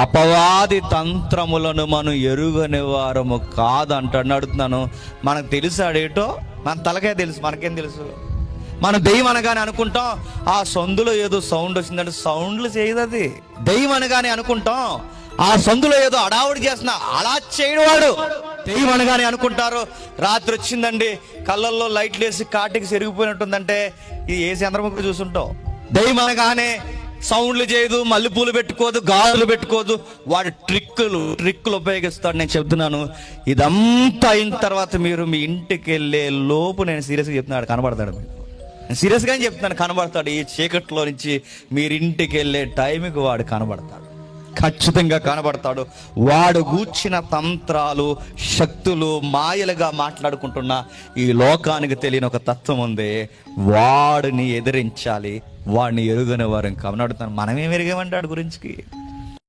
అపవాది తంత్రములను మనం ఎరుగని వారము కాదంటాడు. అడుగుతున్నాను, మనకు తెలుసు ఆడేటో? మన తలకే తెలుసు, మనకేం తెలుసు? మనం దెయ్యం అనగానే అనుకుంటాం ఆ సందులో ఏదో సౌండ్ వచ్చిందంటే సౌండ్లు చేయదు అది. దెయ్యం అనగానే అనుకుంటాం ఆ సందులో ఏదో అడావుడి చేస్తున్నా, అలా చేయడు వాడు. దెయ్యం అనగానే అనుకుంటారు రాత్రి వచ్చిందండి కళ్ళల్లో లైట్లు వేసి కాటికి సెరిగిపోయినట్టుందంటే ఇది ఏ చంద్రముఖి చూసుంటావు. దెయ్యం అనగానే సౌండ్లు చేయదు, మల్లెపూలు పెట్టుకోదు, గాజులు పెట్టుకోదు. వాడు ట్రిక్కులు ఉపయోగిస్తాడు. నేను చెప్తున్నాను, ఇదంతా అయిన తర్వాత మీరు మీ ఇంటికి వెళ్ళే లోపు నేను సీరియస్గా చెప్తున్నాడు కనబడతాడు. నేను సీరియస్గానే చెప్తున్నాను, కనబడతాడు. ఈ చీకట్లో నుంచి మీరింటికి వెళ్ళే టైంకి వాడు కనబడతాడు, ఖచ్చితంగా కనబడతాడు. వాడు గూర్చిన తంత్రాలు, శక్తులు, మాయలుగా మాట్లాడుకుంటున్న ఈ లోకానికి తెలియని ఒక తత్వం ఉంది. వాడిని ఎదిరించాలి, వాడిని ఎరుగని వారు కనబడుతాను. మనమేం ఎరిగామంటే వాడి గురించి.